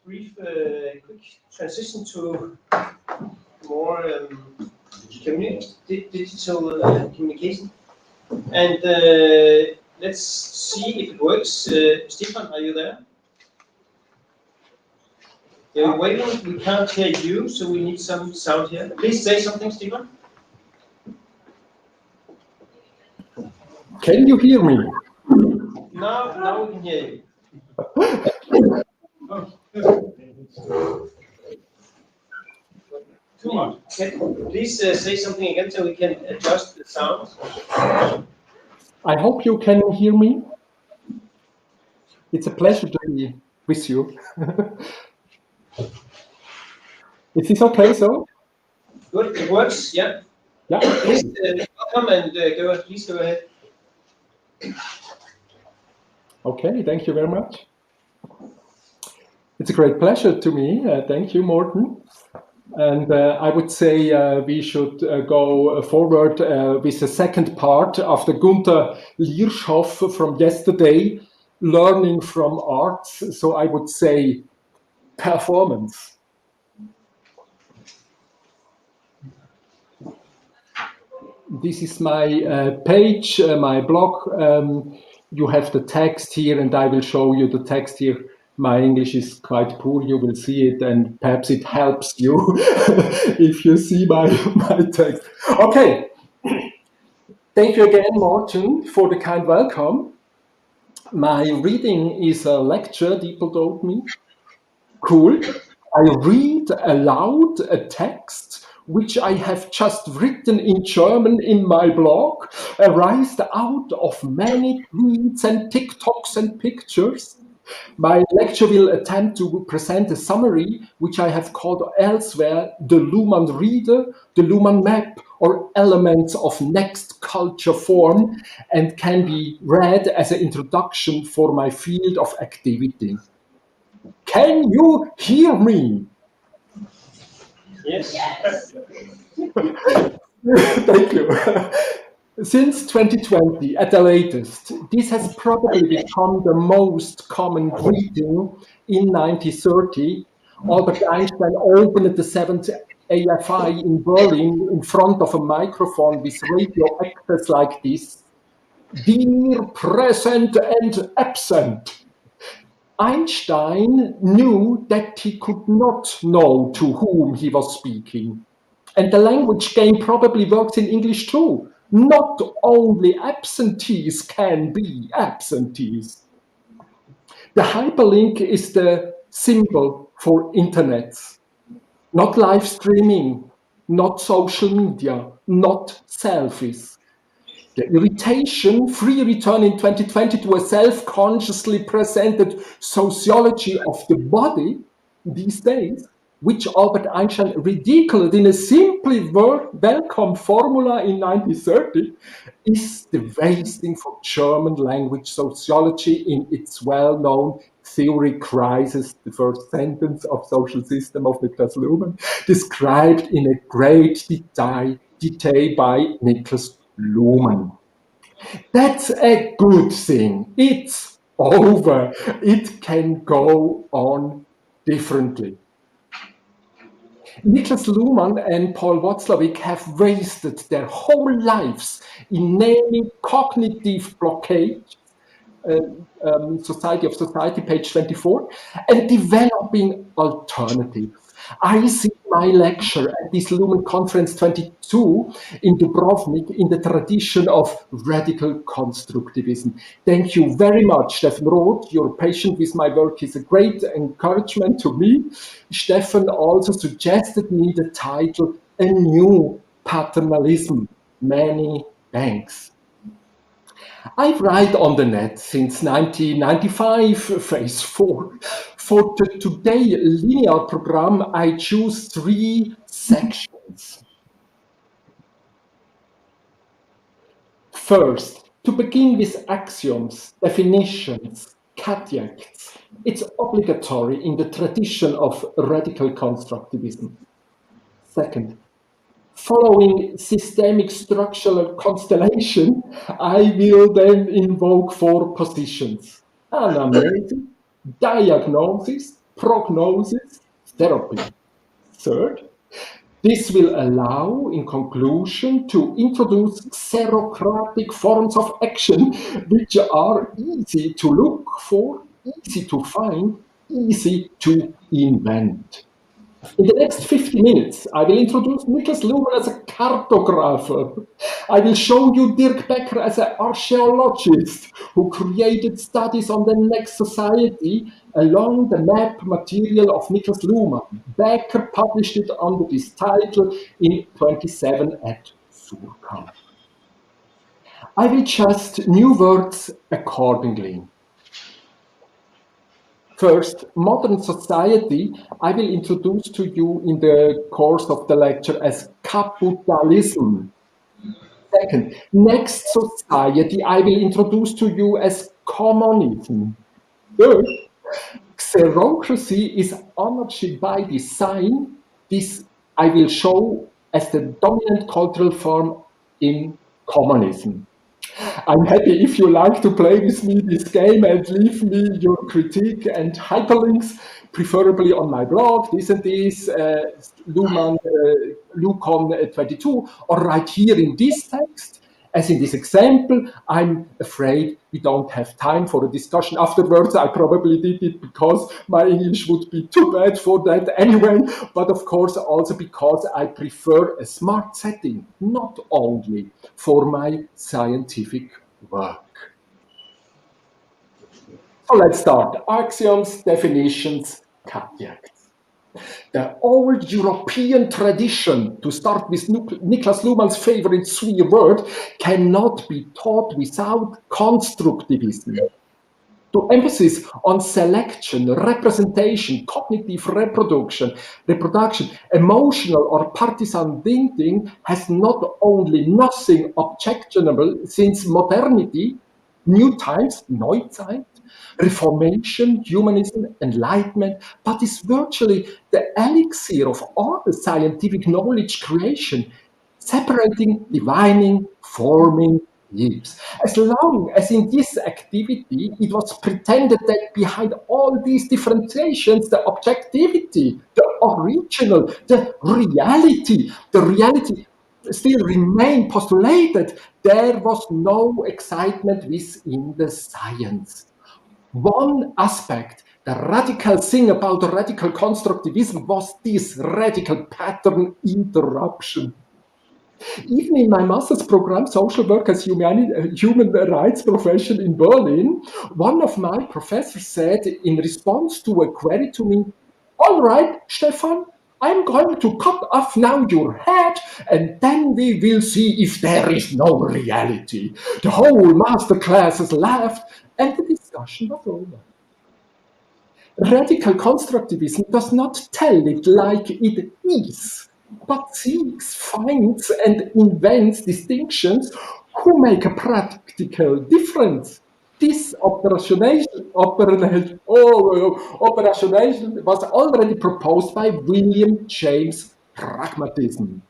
brief, quick transition to more digital communication. And let's see if it works. Stefan, are you there? You're waiting. We can't hear you, so we need some sound here. Please say something, Stefan. Can you hear me? Now we can hear you. Come on. Please say something again so we can adjust the sound. I hope you can hear me. It's a pleasure to be with you. Is this okay, so? Good, it works, yeah. Yeah. Please welcome and please go ahead. Okay, thank you very much. It's a great pleasure to me. Thank you, Morten. And I would say we should go forward with the second part of the Gunther Liershoff from yesterday, learning from arts. So I would say performance. This is my page, my blog. You have the text here, and I will show you the text here. My English is quite poor, you will see it, and perhaps it helps you if you see my text. Okay. Thank you again, Morten, for the kind welcome. My reading is a lecture, people told me. Cool. I read aloud a text which I have just written in German in my blog, arised out of many tweets and TikToks and pictures. My lecture will attempt to present a summary which I have called elsewhere the Luhmann Reader, the Luhmann Map, or elements of next culture form, and can be read as an introduction for my field of activity. Can you hear me? Yes. Thank you. Since 2020, at the latest, this has probably become the most common greeting. In 1930, Albert Einstein opened the 7th AFI in Berlin in front of a microphone with radio access like this: "Dear present and absent." Einstein knew that he could not know to whom he was speaking. And the language game probably works in English too. Not only absentees can be absentees. The hyperlink is the symbol for internets. Not live streaming, not social media, not selfies. The irritation, free return in 2020 to a self-consciously presented sociology of the body these days, which Albert Einstein ridiculed in a simply welcome formula in 1930, is the wasting for German language sociology in its well-known theory Crisis, the first sentence of Social System of Niklas Luhmann, described in a great detail by Niklas Luhmann. That's a good thing. It's over. It can go on differently. Niklas Luhmann and Paul Watzlawick have wasted their whole lives in naming cognitive blockage, Society of Society, page 24, and developing alternatives. I see my lecture at this Luhmann Conference 22 in Dubrovnik in the tradition of radical constructivism. Thank you very much, Stefan Roth. Your patience with my work is a great encouragement to me. Stefan also suggested me the title, A New Paternalism. Many thanks. I write on the net since 1995, phase 4. For the today linear program, I choose 3 sections. First, to begin with axioms, definitions, caveats. It's obligatory in the tradition of radical constructivism. Second, following systemic structural constellation, I will then invoke 4 positions: anamnesis, diagnosis, prognosis, therapy. Third, this will allow, in conclusion, to introduce xerocratic forms of action which are easy to look for, easy to find, easy to invent. In the next 50 minutes, I will introduce Niklas Luhmann as a cartographer. I will show you Dirk Becker as an archaeologist who created studies on the next society along the map material of Niklas Luhmann. Becker published it under this title in 27 at Surkamp. I will just new words accordingly. First, modern society, I will introduce to you in the course of the lecture as capitalism. Second, next society, I will introduce to you as communism. Third, xerocracy is anarchy by design. This I will show as the dominant cultural form in communism. I'm happy if you like to play with me this game and leave me your critique and hyperlinks, preferably on my blog, this and this, Luhmann, Lucon 22, or right here in this text. As in this example, I'm afraid we don't have time for a discussion afterwards. I probably did it because my English would be too bad for that anyway, but of course also because I prefer a smart setting, not only for my scientific work. So let's start. Axioms, definitions, caveats. The old European tradition, to start with Niklas Luhmann's favorite three word, cannot be taught without constructivism. The emphasis on selection, representation, cognitive reproduction, emotional or partisan thinking has not only nothing objectionable since modernity, new times, Neuzeit, Reformation, humanism, enlightenment, but is virtually the elixir of all the scientific knowledge creation, separating, divining, forming leaves. As long as in this activity it was pretended that behind all these differentiations, the objectivity, the original, the reality still remained postulated, there was no excitement within the science. One aspect, the radical thing about the radical constructivism was this radical pattern interruption. Even in my master's program, social work as human rights profession in Berlin, one of my professors said in response to a query to me, "All right, Stefan, I'm going to cut off now your head and then we will see if there is no reality." The whole master classes laughed and the discussion was over. Radical constructivism does not tell it like it is, but seeks, finds, and invents distinctions who make a practical difference. This operationalization was already proposed by William James Pragmatism.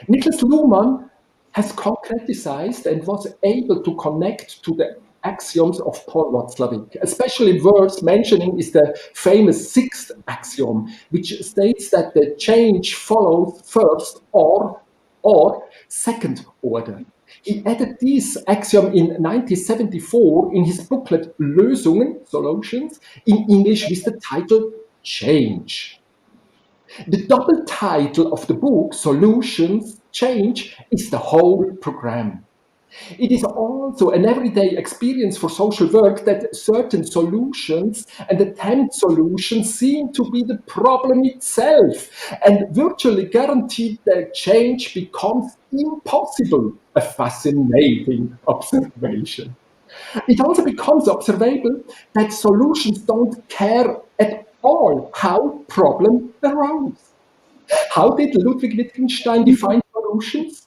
Niklas Luhmann has concretized and was able to connect to the axioms of Paul Watzlawick. Especially worth mentioning is the famous sixth axiom, which states that the change follows first or second order. He added this axiom in 1974 in his booklet Lösungen, Solutions, in English with the title Change. The double title of the book, Solutions, Change, is the whole program. It is also an everyday experience for social work that certain solutions and attempt solutions seem to be the problem itself, and virtually guaranteed that change becomes impossible, a fascinating observation. It also becomes observable that solutions don't care at all how problem arose. How did Ludwig Wittgenstein define solutions?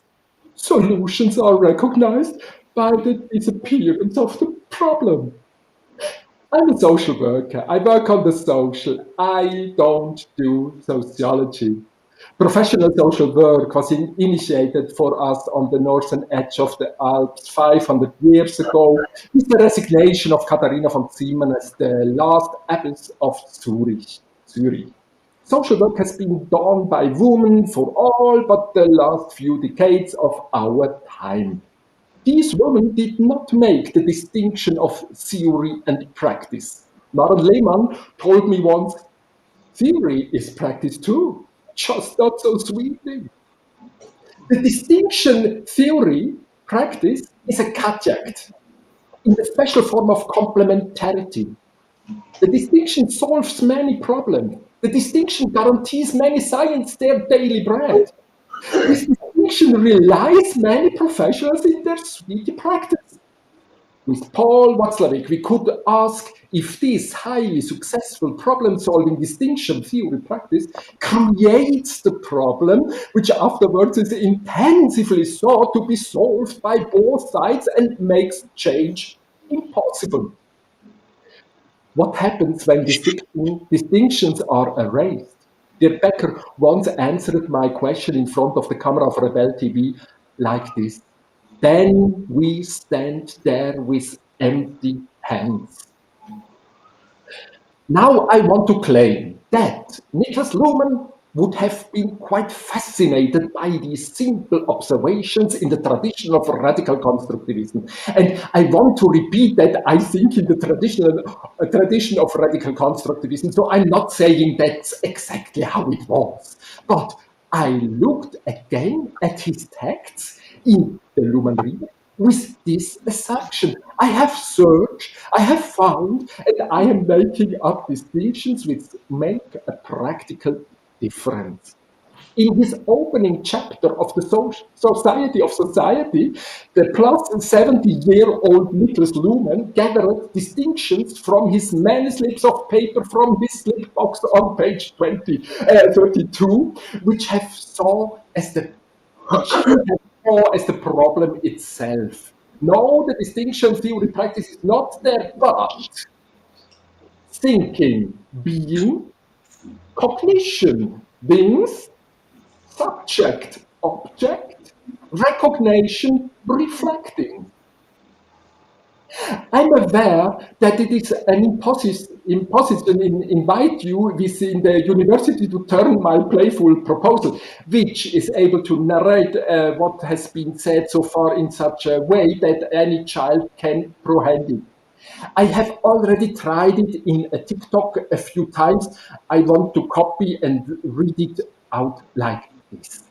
Solutions are recognized by the disappearance of the problem. I'm a social worker. I work on the social. I don't do sociology. Professional social work was initiated for us on the northern edge of the Alps 500 years ago with the resignation of Katharina von Zimmern as the last abbess of Zurich. Zurich. Social work has been done by women for all but the last few decades of our time. These women did not make the distinction of theory and practice. Maren Lehmann told me once, theory is practice too, just not so sweetly. The distinction theory, practice, is a caveat in the special form of complementarity. The distinction solves many problems. The distinction guarantees many scientists their daily bread. This distinction relies many professionals in their sweetie practice. With Paul Watzlawick, we could ask if this highly successful problem-solving distinction theory practice creates the problem, which afterwards is intensively sought to be solved by both sides and makes change impossible. What happens when distinctions are erased? Dirk Becker once answered my question in front of the camera of Rebel TV like this. Then we stand there with empty hands. Now I want to claim that Niklas Luhmann would have been quite fascinated by these simple observations in the tradition of radical constructivism. And I want to repeat that I think in the tradition of radical constructivism. So I'm not saying that's exactly how it was. But I looked again at his texts in the Luhmann Reader with this assumption. I have searched, I have found, and I am making up distinctions which make a practical difference. In this opening chapter of the Society of Society, the plus 70-year-old Niklas Luhmann gathered distinctions from his many slips of paper from his slip box on page 32, which he saw as the problem itself. No, the distinction theory practice is not there, but thinking, being, cognition, things, subject, object, recognition, reflecting. I'm aware that it is an imposition invite you within the university to turn my playful proposal, which is able to narrate what has been said so far in such a way that any child can comprehend it. I have already tried it in a TikTok a few times. I want to copy and read it out like this.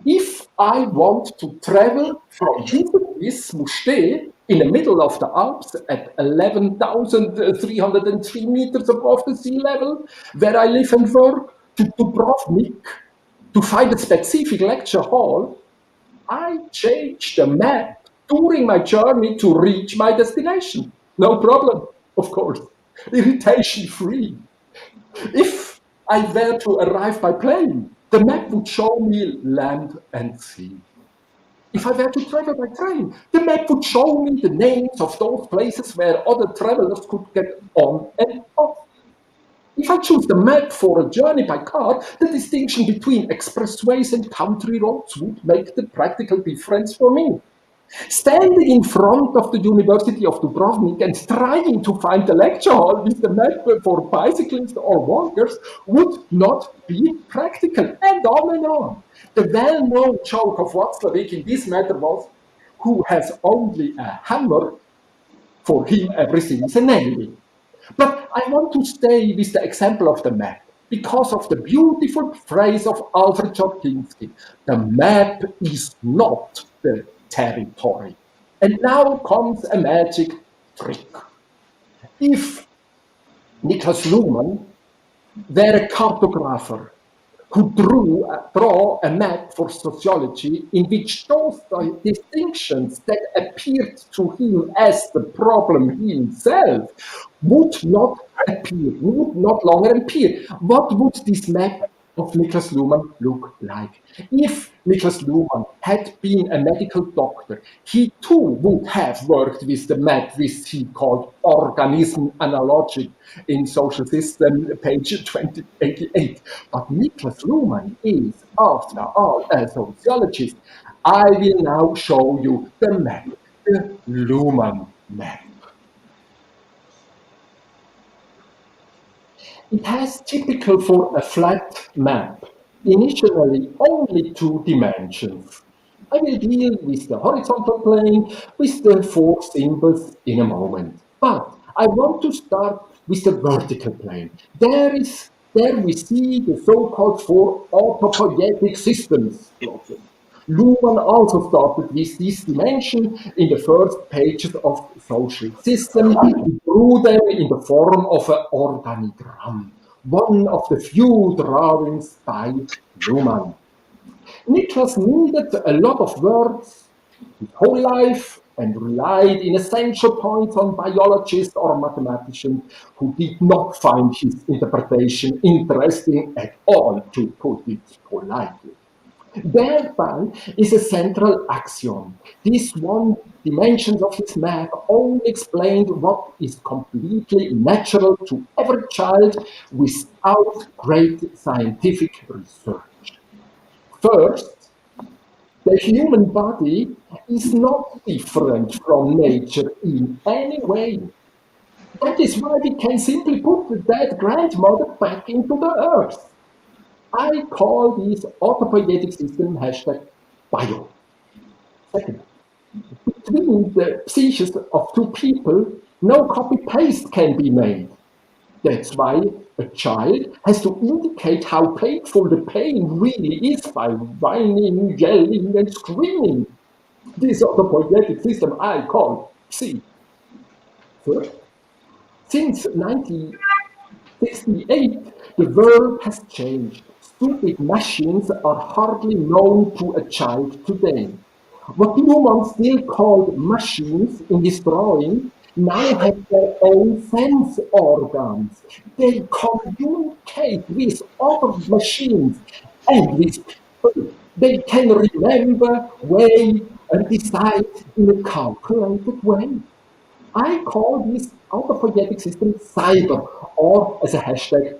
If I want to travel from here to Musste in the middle of the Alps at 11,303 meters above the sea level, where I live and work, to Dubrovnik, to find a specific lecture hall, I change the map during my journey to reach my destination. No problem, of course. Irritation-free. If I were to arrive by plane, the map would show me land and sea. If I were to travel by train, the map would show me the names of those places where other travelers could get on and off. If I choose the map for a journey by car, the distinction between expressways and country roads would make the practical difference for me. Standing in front of the University of Dubrovnik and trying to find a lecture hall with the map for bicyclists or walkers would not be practical, and on and on. The well-known joke of Watzlawick in this matter was, who has only a hammer, for him everything is a nail. But I want to stay with the example of the map because of the beautiful phrase of Alfred Jodkinski. The map is not the territory. And now comes a magic trick. If Niklas Luhmann were a cartographer who draw a map for sociology in which those distinctions that appeared to him as the problem himself would not appear, would not longer appear, what would this map of Niklas Luhmann look like? If Niklas Luhmann had been a medical doctor, he too would have worked with the map which he called organism analogic in Social System, page 2088. But Niklas Luhmann is, after all, a sociologist. I will now show you the map, the Luhmann map. It has typical for a flat map, initially only 2 dimensions. I will deal with the horizontal plane with the 4 symbols in a moment. But I want to start with the vertical plane. There we see the so-called 4 autopoietic systems. Luhmann also started with this dimension in the first pages of social system. He drew them in the form of an organigram, one of the few drawings by Luhmann. Niklas needed a lot of words his whole life and relied in essential points on biologists or mathematicians who did not find his interpretation interesting at all, to put it politely. Thereby is a central axiom. This one dimension of his map only explained what is completely natural to every child without great scientific research. First, the human body is not different from nature in any way. That is why we can simply put the dead grandmother back into the earth. I call this autopoietic system #bio. Second, between the psyches of 2 people, no copy-paste can be made. That's why a child has to indicate how painful the pain really is by whining, yelling, and screaming. This autopoietic system I call psi. Third, since 1968, the world has changed. Stupid machines are hardly known to a child today. What Luhmann still called machines in his drawing now have their own sense organs. They communicate with other machines and with people. They can remember, weigh, and decide in a calculated way. I call this autopoietic system cyber, or as a hashtag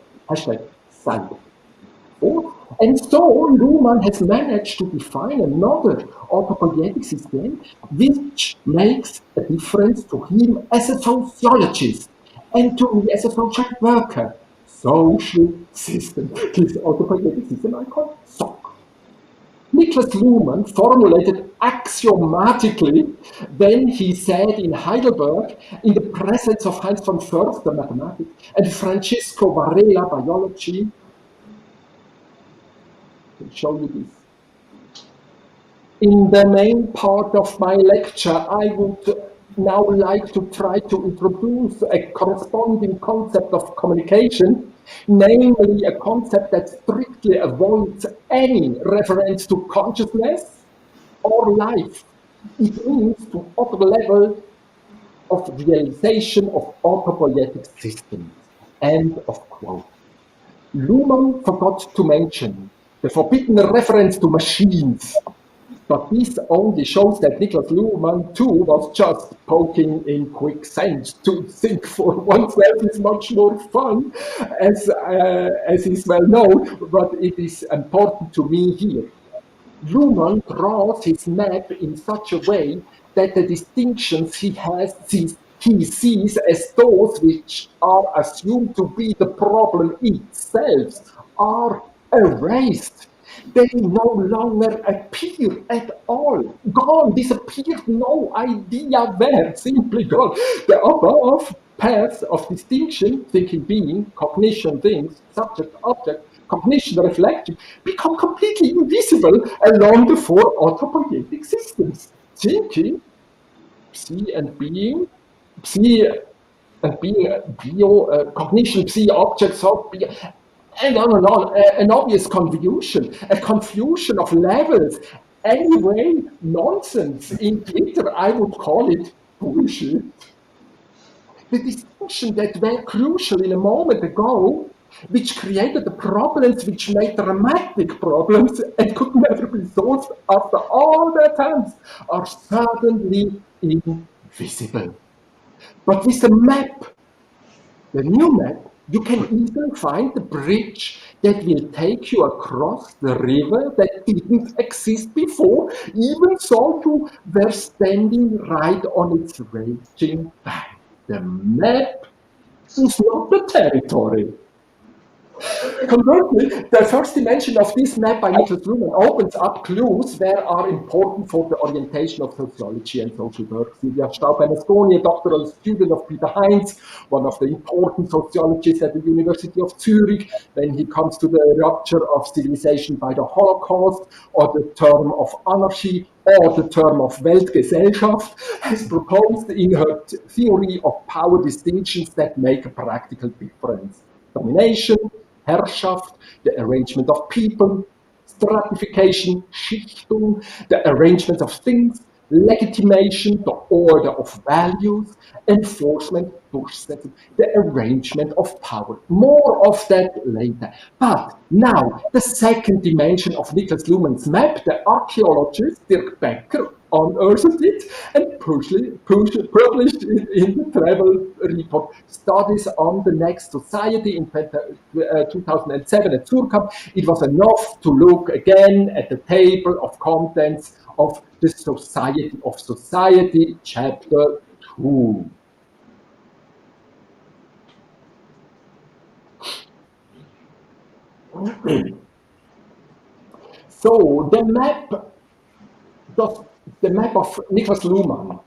cyber. And so Luhmann has managed to define another autopoietic system which makes a difference to him as a sociologist and to me as a social worker. Social system. This autopoietic system I call SOC. Niklas Luhmann formulated axiomatically when he said in Heidelberg, in the presence of Heinz von Förster, mathematics, and Francisco Varela, biology. I'll show you this. In the main part of my lecture, I would now like to try to introduce a corresponding concept of communication, namely a concept that strictly avoids any reference to consciousness or life. It means to other level of realization of autopoietic systems. End of quote. Luhmann forgot to mention the forbidden reference to machines. But this only shows that Niklas Luhmann too was just poking in quicksand. To think for oneself is much more fun, as is well known, but it is important to me here. Luhmann draws his map in such a way that the distinctions he sees as those which are assumed to be the problem itself are erased. They no longer appear at all. Gone, disappeared, no idea where, simply gone. The above paths of distinction, thinking being, cognition things, subject, object, cognition, reflection, become completely invisible along the 4 autopoietic systems. Thinking, psi and being, psi and being, cognition, psi, object, sub, and on, an obvious confusion, a confusion of levels. Anyway, nonsense. In Twitter, I would call it bullshit. The distinction that were crucial in a moment ago, which created the problems which made dramatic problems and could never be solved after all their attempts, are suddenly invisible. But with the map, the new map, you can even find the bridge that will take you across the river that didn't exist before, even though you were standing right on its raging bank. The map is not the territory. Conversely, the first dimension of this map by Niklas Luhmann opens up clues that are important for the orientation of sociology and social work. Silvia Staub-Bernasconi, a doctoral student of Peter Heinz, one of the important sociologists at the University of Zurich, when he comes to the rupture of civilization by the Holocaust, or the term of anarchy, or the term of Weltgesellschaft, has proposed in her theory of power distinctions that make a practical difference. Domination, Herrschaft, the arrangement of people, stratification, Schichtung, the arrangement of things, legitimation, the order of values, enforcement, Durchsetzung, the arrangement of power. More of that later. But now, the second dimension of Niklas Luhmann's map, the archaeologist Dirk Becker unearthed it and published it in the travel report Studies on the Next Society in 2007 at Surkamp. It was enough to look again at the table of contents of the Society of Society, chapter 2. So the map of Niklas Luhmann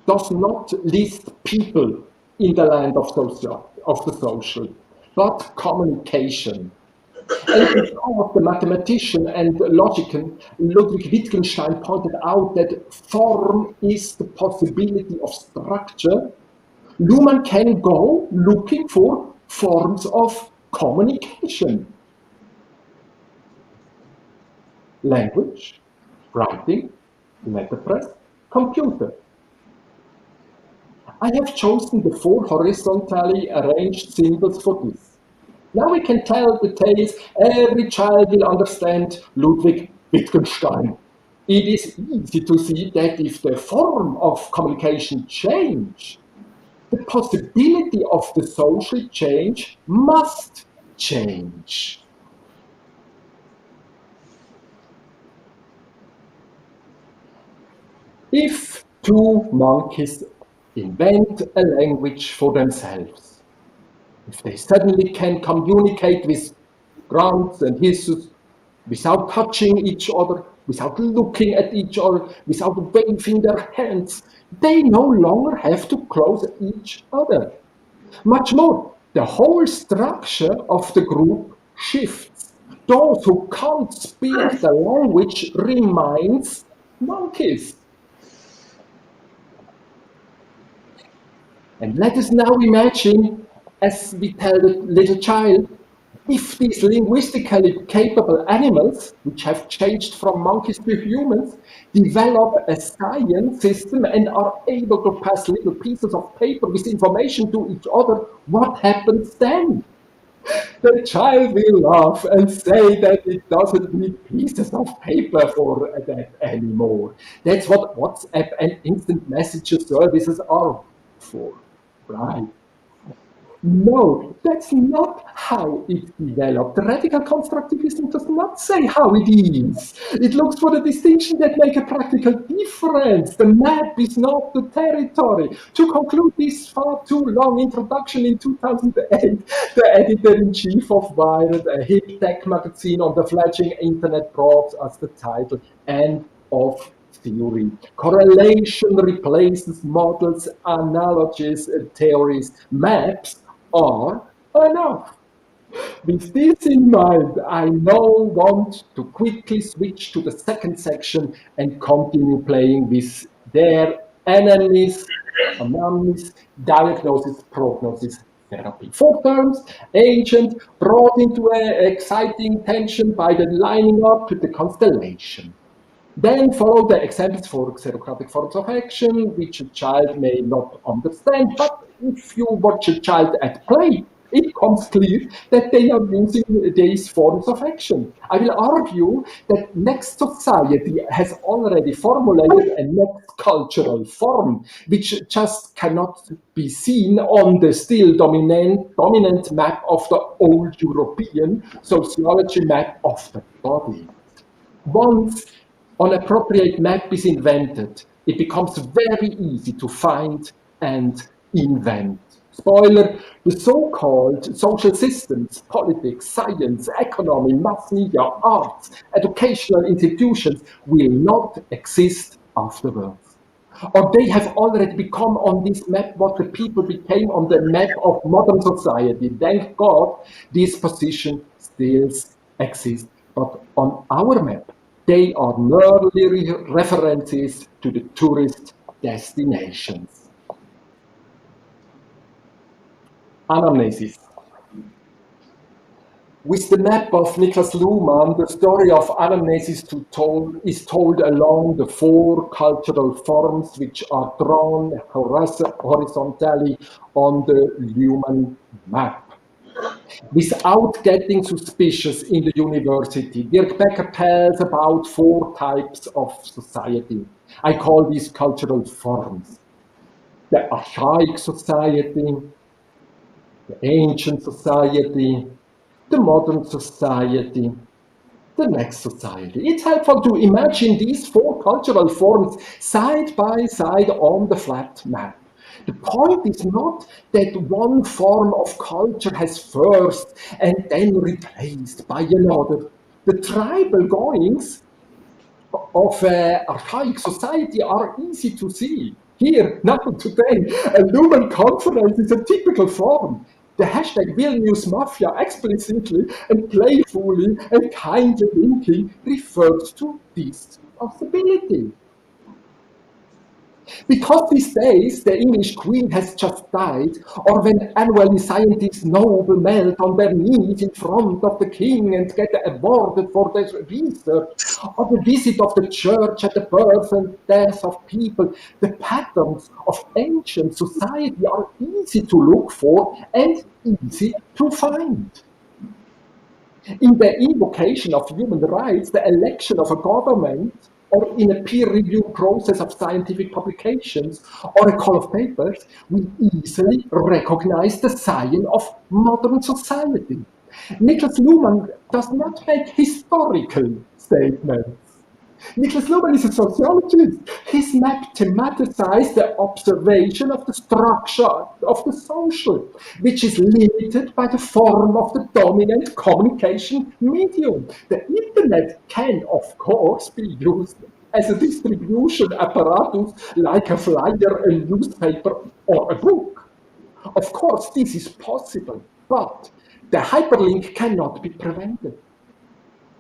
does not list people in the land of the social, but communication. And because the mathematician and logician Ludwig Wittgenstein pointed out that form is the possibility of structure, Luhmann can go looking for forms of communication. Language, writing, letterpress, computer. I have chosen the 4 horizontally arranged symbols for this. Now we can tell the tales. Every child will understand Ludwig Wittgenstein. It is easy to see that if the form of communication change, the possibility of the social change must change. If 2 monkeys invent a language for themselves, if they suddenly can communicate with grunts and hisses without touching each other, without looking at each other, without waving their hands, they no longer have to close each other. Much more, the whole structure of the group shifts. Those who can't speak the language remains monkeys. And let us now imagine, as we tell the little child, if these linguistically capable animals, which have changed from monkeys to humans, develop a science system and are able to pass little pieces of paper with information to each other, what happens then? The child will laugh and say that it doesn't need pieces of paper for that anymore. That's what WhatsApp and instant message services are for. Right. No, that's not how it developed. Radical constructivism does not say how it is. It looks for the distinction that make a practical difference. The map is not the territory. To conclude this far too long introduction, in 2008, the editor-in-chief of Wired, a hip tech magazine on the fledgling internet, brought us the title "End of Theory." Correlation replaces models, analogies, theories. Maps are enough. With this in mind, I now want to quickly switch to the second section and continue playing with their anamnesis, diagnosis, prognosis, therapy. 4 terms: ancient, brought into an exciting tension by the lining up with the constellation. Then follow the examples for xerocratic forms of action, which a child may not understand, but if you watch a child at play, it becomes clear that they are using these forms of action. I will argue that Next Society has already formulated a next cultural form, which just cannot be seen on the still dominant map of the old European sociology map of the body. Once an appropriate map is invented, it becomes very easy to find and invent. Spoiler, the so-called social systems, politics, science, economy, mass media, arts, educational institutions will not exist afterwards. Or they have already become on this map what the people became on the map of modern society. Thank God this position still exists. But on our map, they are merely references to the tourist destinations. Anamnesis. With the map of Niklas Luhmann, the story of anamnesis is told along the four cultural forms which are drawn horizontally on the Luhmann map. Without getting suspicious in the university, Dirk Becker tells about four types of society. I call these cultural forms. The archaic society, the ancient society, the modern society, the next society. It's helpful to imagine these four cultural forms side by side on the flat map. The point is not that one form of culture has first and then replaced by another. The tribal goings of archaic society are easy to see. Here, now, today, a Lumen conference is a typical form. The hashtag Vilnius Mafia explicitly and playfully and kindly linking refers to this possibility. Because these days the English Queen has just died, or when annually scientists noble melt on their knees in front of the King and get awarded for their research, or the visit of the church at the birth and death of people, the patterns of ancient society are easy to look for and easy to find. In the invocation of human rights, the election of a government, or in a peer review process of scientific publications, or a call of papers, we easily recognize the sign of modern society. Niklas Luhmann does not make historical statements. Niklas Luhmann is a sociologist. His map thematicizes the observation of the structure of the social, which is limited by the form of the dominant communication medium. The internet can, of course, be used as a distribution apparatus like a flyer, a newspaper, or a book. Of course, this is possible, but the hyperlink cannot be prevented.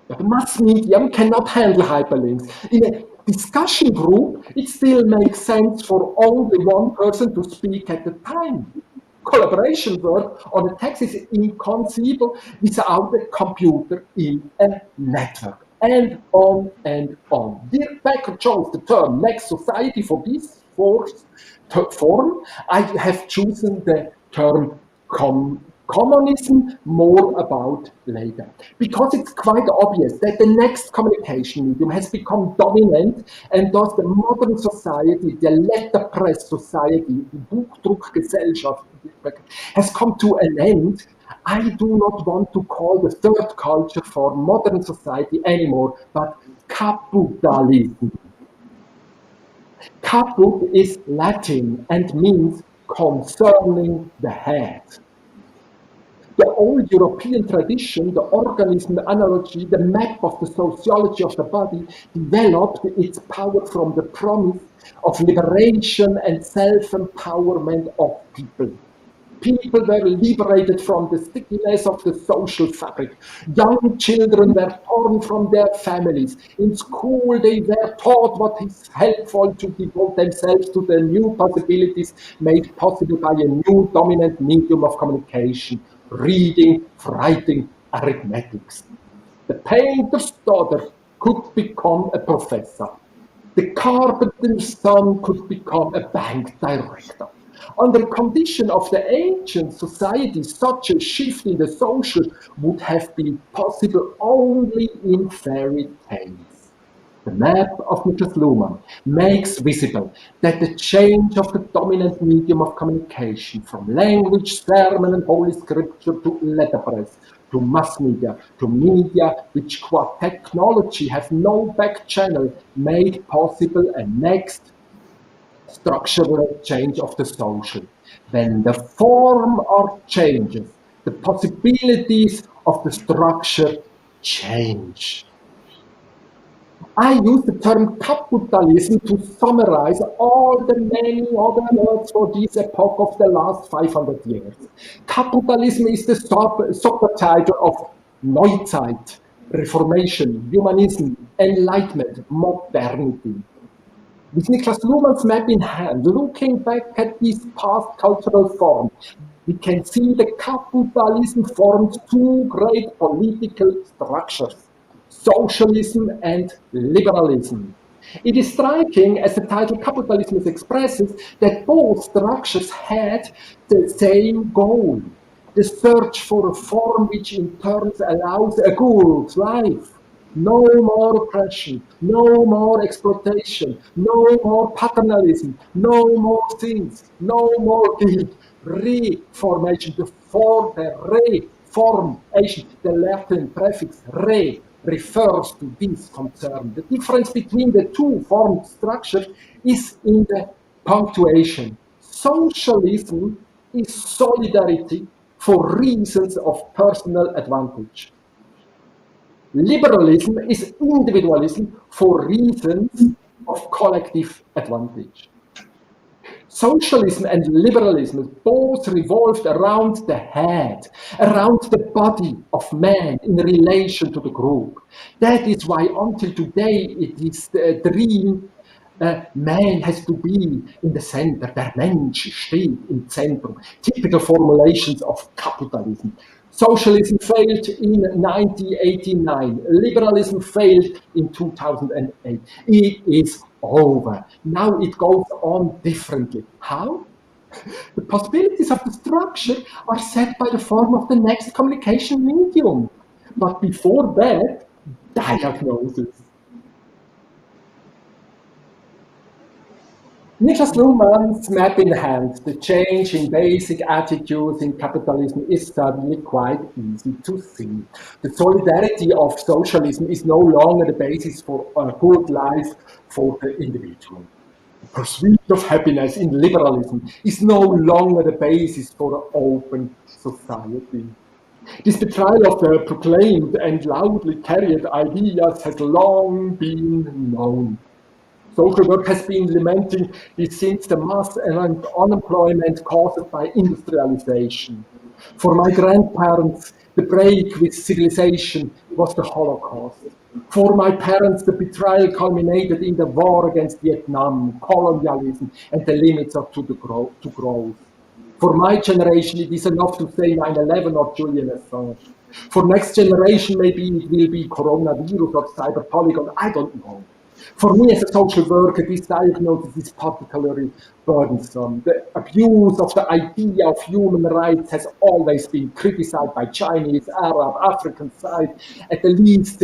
The mass medium cannot handle hyperlinks. In a discussion group, it still makes sense for only one person to speak at a time. Collaboration work on a text is inconceivable without a computer in a network. And on and on. Dirk Becker chose the term next society for this form. I have chosen the term communism, more about later. Because it's quite obvious that the next communication medium has become dominant and thus the modern society, the letterpress society, the Buchdruckgesellschaft, has come to an end. I do not want to call the third culture for modern society anymore, but capitalism. Caput is Latin and means concerning the head. The old European tradition, the organism analogy, the map of the sociology of the body, developed its power from the promise of liberation and self-empowerment of people. People were liberated from the stickiness of the social fabric. Young children were torn from their families. In school, they were taught what is helpful to devote themselves to the new possibilities made possible by a new dominant medium of communication: reading, writing, arithmetics. The painter's daughter could become a professor. The carpenter's son could become a bank director. Under condition of the ancient society, such a shift in the social would have been possible only in fairy tales. The map of Niklas Luhmann makes visible that the change of the dominant medium of communication from language, sermon, and holy scripture to letterpress, to mass media, to media which qua technology have no back channel, made possible a next structural change of the social. When the form are changes, the possibilities of the structure change. I use the term capitalism to summarize all the many other words for this epoch of the last 500 years. Capitalism is the subtitle of Neuzeit, Reformation, Humanism, Enlightenment, Modernity. With Niklas Luhmann's map in hand, looking back at this past cultural form, we can see the capitalism formed two great political structures: socialism and liberalism. It is striking, as the title Capitalism expresses, that both structures had the same goal: the search for a form which in turn allows a good life. No more oppression, no more exploitation, no more paternalism, no more sins, no more guilt. Reformation, the reformation, the Latin prefix re refers to this concern. The difference between the two formed structures is in the punctuation. Socialism is solidarity for reasons of personal advantage. Liberalism is individualism for reasons of collective advantage. Socialism and liberalism both revolved around the head, around the body of man in relation to the group. That is why until today it is the dream, man has to be in the center, der Mensch steht im Zentrum, typical formulations of capitalism. Socialism failed in 1989. Liberalism failed in 2008. It is over. Now it goes on differently. How? The possibilities of the structure are set by the form of the next communication medium. But before that, diagnosis. Niklas Luhmann's map in hand, the change in basic attitudes in capitalism is suddenly quite easy to see. The solidarity of socialism is no longer the basis for a good life for the individual. The pursuit of happiness in liberalism is no longer the basis for an open society. This betrayal of the proclaimed and loudly carried ideas has long been known. Social work has been lamenting this since the mass and unemployment caused by industrialization. For my grandparents, the break with civilization was the Holocaust. For my parents, the betrayal culminated in the war against Vietnam, colonialism, and the limits to growth. For my generation, it is enough to say 9/11 or Julian Assange. For next generation, maybe it will be coronavirus or cyber polygon, I don't know. For me as a social worker, this diagnosis is particularly burdensome. The abuse of the idea of human rights has always been criticized by Chinese, Arab, African side, at the latest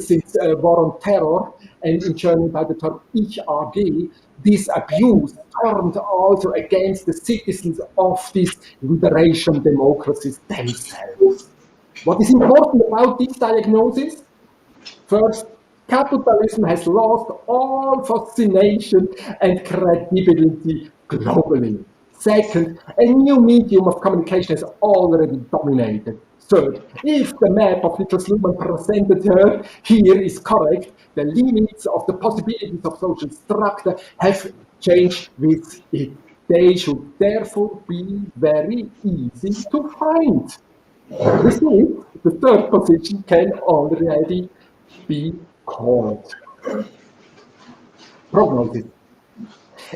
since war on terror, and in German by the term Ich AG. This abuse turned also against the citizens of these liberation democracies themselves. What is important about this diagnosis? First, capitalism has lost all fascination and credibility globally. Second, a new medium of communication has already dominated. Third, if the map of Niklas Luhmann presented here is correct, the limits of the possibilities of social structure have changed with it. They should therefore be very easy to find. This means the third position can already be called. Prognosis.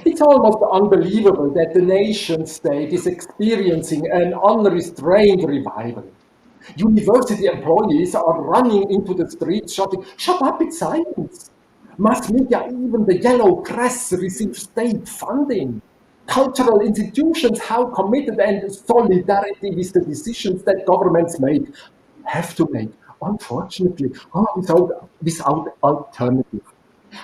It's almost unbelievable that the nation state is experiencing an unrestrained revival. University employees are running into the streets shouting, "Shut up, it's science." Mass media, even the yellow press, receive state funding. Cultural institutions, how committed and solidarity with the decisions that governments have to make. Unfortunately, without alternative.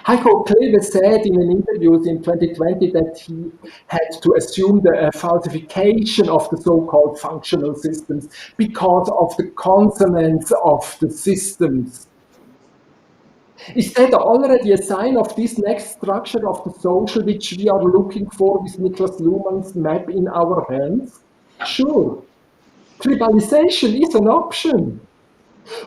Heiko Kleve said in an interview in 2020 that he had to assume the falsification of the so-called functional systems because of the consonance of the systems. Is that already a sign of this next structure of the social which we are looking for with Niklas Luhmann's map in our hands? Sure. Tribalization is an option.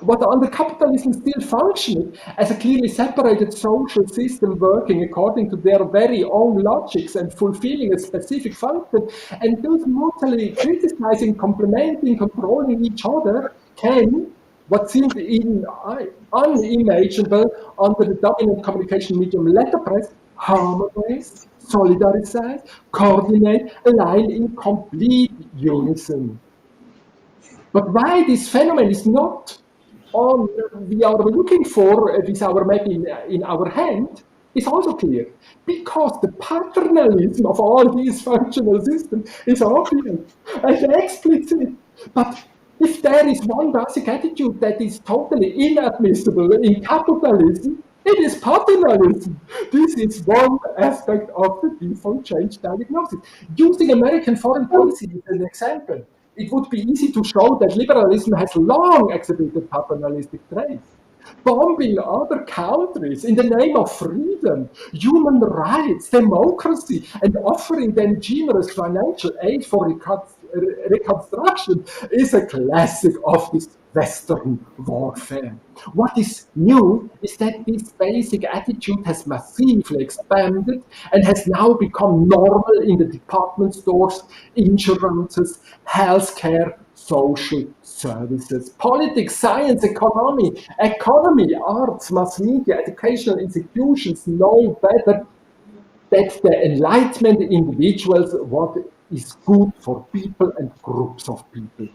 But under capitalism still functioning as a clearly separated social system working according to their very own logics and fulfilling a specific function, and those mutually criticizing, complementing, controlling each other can, what seemed unimaginable under the dominant communication medium letterpress, harmonize, solidarize, coordinate, align in complete unison. But why this phenomenon is not all we are looking for with our map in our hand is also clear. Because the paternalism of all these functional systems is obvious and explicit. But if there is one basic attitude that is totally inadmissible in capitalism, it is paternalism. This is one aspect of the default change diagnosis. Using American foreign policy as an example, it would be easy to show that liberalism has long exhibited paternalistic traits. Bombing other countries in the name of freedom, human rights, democracy, and offering them generous financial aid for reconstruction is a classic of this Western warfare. What is new is that this basic attitude has massively expanded and has now become normal in the department stores, insurances, healthcare, social services, politics, science, economy, arts, mass media, educational institutions know better that the enlightenment individuals what is good for people and groups of people.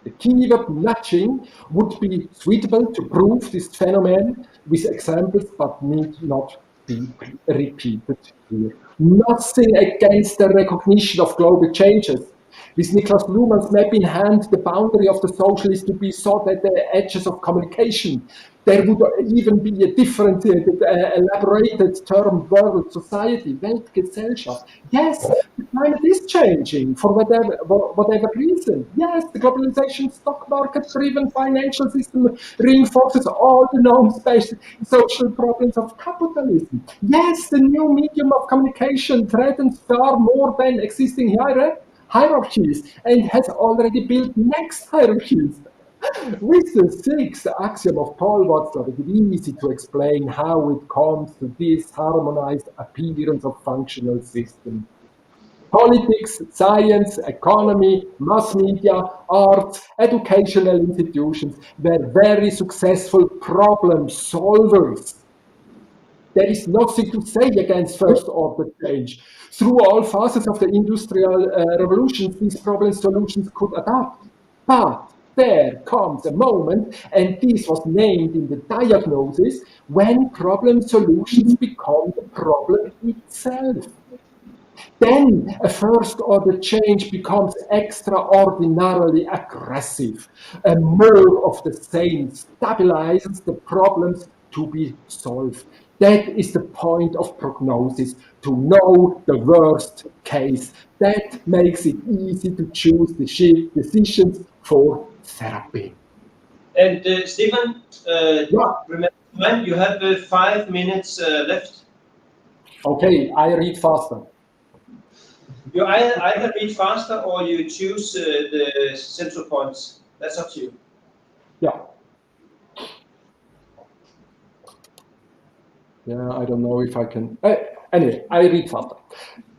The keyword nudging would be suitable to prove this phenomenon with examples, but need not be repeated here. Nothing against the recognition of global changes. With Niklas Luhmann's map in hand, the boundary of the social is to be sought at the edges of communication. There would even be a differentiated, elaborated term, world society, Weltgesellschaft. Yes, the climate is changing for whatever reason. Yes, the globalization stock market-driven financial system reinforces all the known social problems of capitalism. Yes, the new medium of communication threatens far more than existing hierarchies and has already built next hierarchies. With the sixth axiom of Paul Watzlaw, it is easy to explain how it comes to this harmonized appearance of functional system. Politics, science, economy, mass media, arts, educational institutions were very successful problem solvers. There is nothing to say against first order change. Through all phases of the industrial revolution, these problem solutions could adapt. But there comes a moment, and this was named in the diagnosis, when problem solutions become the problem itself. Then a first order change becomes extraordinarily aggressive. And more of the same stabilizes the problems to be solved. That is the point of prognosis, to know the worst case. That makes it easy to choose the decisions for therapy. And Stefan, remember when you have 5 minutes left. Okay, I read faster. You either read faster or you choose the central points. That's up to you. Yeah. Yeah, I don't know if I can. Anyway, I read faster.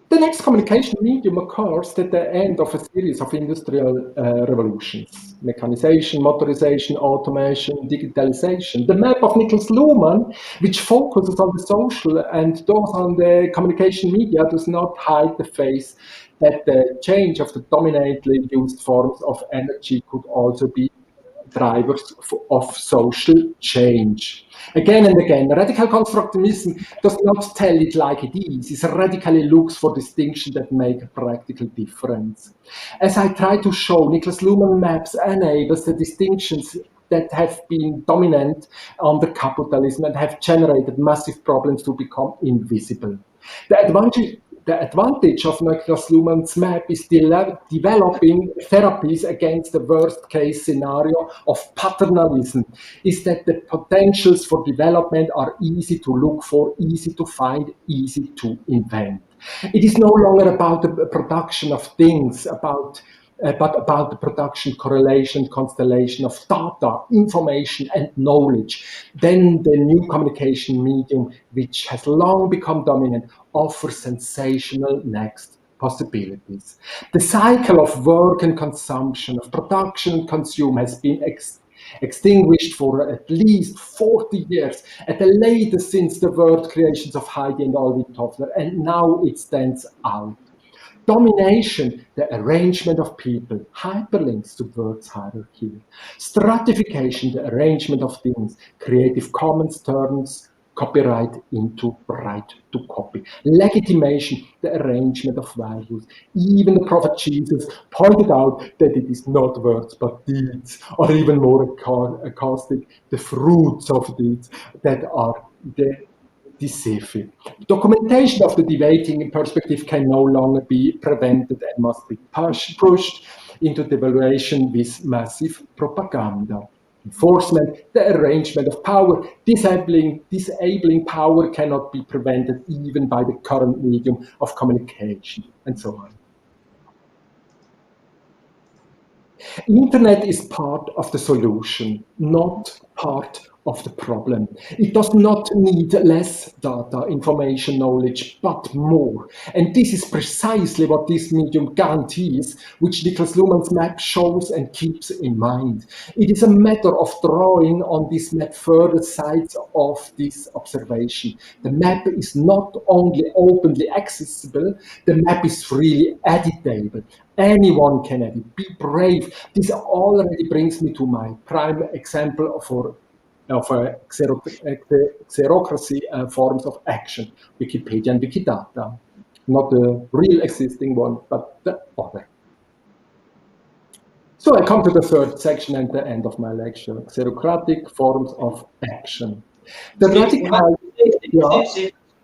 The next communication medium occurs at the end of a series of industrial revolutions. Mechanization, motorization, automation, digitalization. The map of Niklas Luhmann, which focuses on the social and those on the communication media, does not hide the face that the change of the dominantly used forms of energy could also be drivers of social change. Again and again, radical constructivism does not tell it like it is. It radically looks for distinctions that make a practical difference. As I try to show, Niklas Luhmann maps enables the distinctions that have been dominant under capitalism and have generated massive problems to become invisible. The the advantage of Niklas Luhmann's map is developing therapies against the worst case scenario of paternalism, is that the potentials for development are easy to look for, easy to find, easy to invent. It is no longer about the production of things, but about the production, correlation, constellation of data, information, and knowledge. Then the new communication medium, which has long become dominant, offers sensational next possibilities. The cycle of work and consumption, of production and consume, has been extinguished for at least 40 years, at the latest since the word creations of Heidi and Alvin Toffler, and now it stands out. Domination, the arrangement of people, hyperlinks to words hierarchy. Stratification, the arrangement of things. Creative Commons turns copyright into right to copy. Legitimation, the arrangement of values. Even the prophet Jesus pointed out that it is not words but deeds, or even more caustic, the fruits of deeds that are the decisive. Documentation of the debating perspective can no longer be prevented and must be pushed into devaluation with massive propaganda. Enforcement, the arrangement of power, disabling power cannot be prevented even by the current medium of communication, and so on. Internet is part of the solution, not part of the problem. It does not need less data, information, knowledge, but more. And this is precisely what this medium guarantees, which Niklas Luhmann's map shows and keeps in mind. It is a matter of drawing on this map further sides of this observation. The map is not only openly accessible, the map is freely editable. Anyone can edit. Be brave. This already brings me to my prime example of xerocracy forms of action, Wikipedia and Wikidata. Not the real existing one, but the other. So I come to the third section and the end of my lecture, xerocratic forms of action. The radical...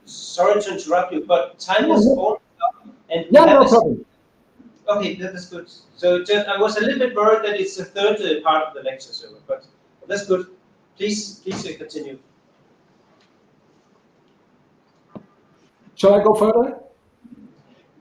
Sorry to interrupt you, but time is all up. And no problem. Okay, that's good. So just, I was a little bit worried that it's the third part of the lecture, so, but that's good. Please continue. Shall I go further?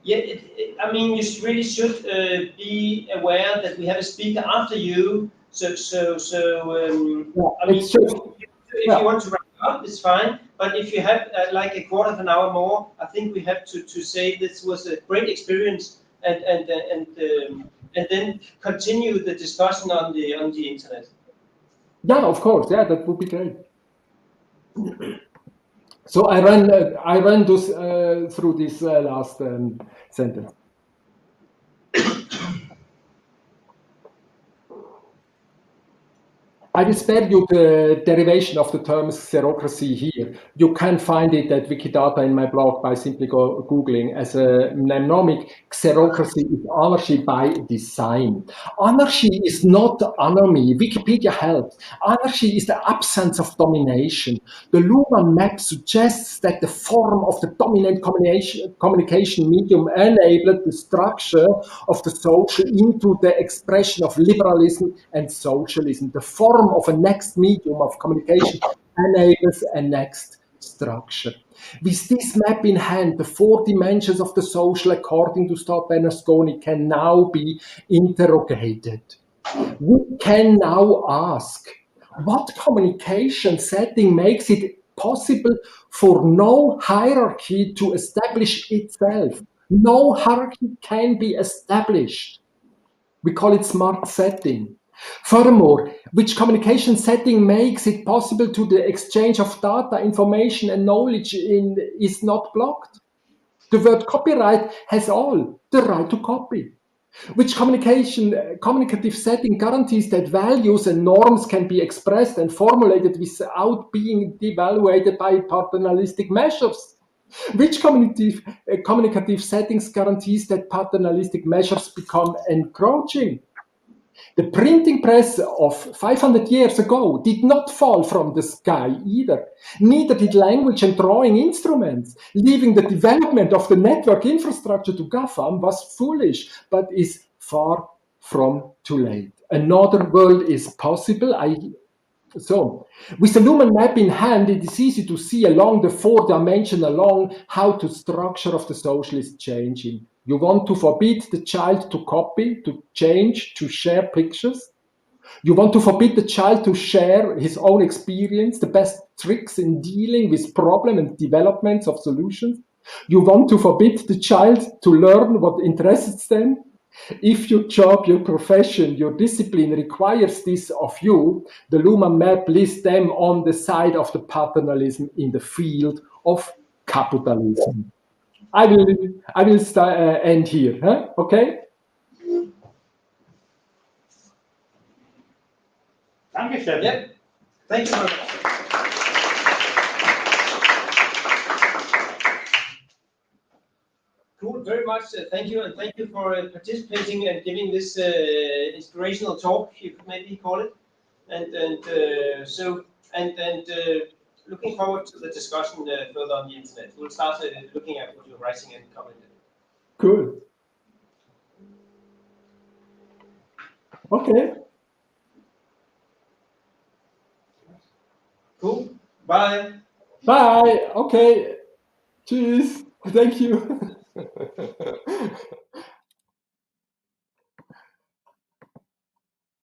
Yeah, I mean, you really should be aware that we have a speaker after you. So I mean, if you want to wrap up, it's fine. But if you have like a quarter of an hour more, I think we have to say this was a great experience, and then continue the discussion on the internet. Yeah, of course. Yeah, that would be great. So I ran this through this last sentence. I will spare you the derivation of the term xerocracy here. You can find it at Wikidata in my blog by simply Googling. As a mnemonic, xerocracy is anarchy by design. Anarchy is not anomie. Wikipedia helps. Anarchy is the absence of domination. The Luhmann map suggests that the form of the dominant communication medium enabled the structure of the social into the expression of liberalism and socialism. The form of a next medium of communication enables a next structure. With this map in hand, the 4 dimensions of the social, according to Stott Bernasconi, can now be interrogated. We can now ask, what communication setting makes it possible for no hierarchy to establish itself? No hierarchy can be established. We call it smart setting. Furthermore, which communication setting makes it possible to the exchange of data, information, and knowledge is not blocked? The word copyright has all the right to copy. Which communicative setting guarantees that values and norms can be expressed and formulated without being devaluated by paternalistic measures? Which communicative settings guarantees that paternalistic measures become encroaching? The printing press of 500 years ago did not fall from the sky either. Neither did language and drawing instruments. Leaving the development of the network infrastructure to GAFAM was foolish, but is far from too late. Another world is possible. So, with the Lumen map in hand, it is easy to see along the 4 dimension along how the structure of the social is changing. You want to forbid the child to copy, to change, to share pictures. You want to forbid the child to share his own experience, the best tricks in dealing with problem and developments of solutions. You want to forbid the child to learn what interests them. If your job, your profession, your discipline requires this of you, the Lumen map lists them on the side of the paternalism in the field of capitalism. I will end here. Huh? Okay? Dankeschön. Yeah. Thank you very much. Cool, very much. Thank you, and thank you for participating and giving this inspirational talk, you could maybe call it. And looking forward to the discussion further on the internet. We'll start looking at what you're writing and commenting. Good. Okay. Cool. Bye. Bye. Okay. Tschüss. Thank you.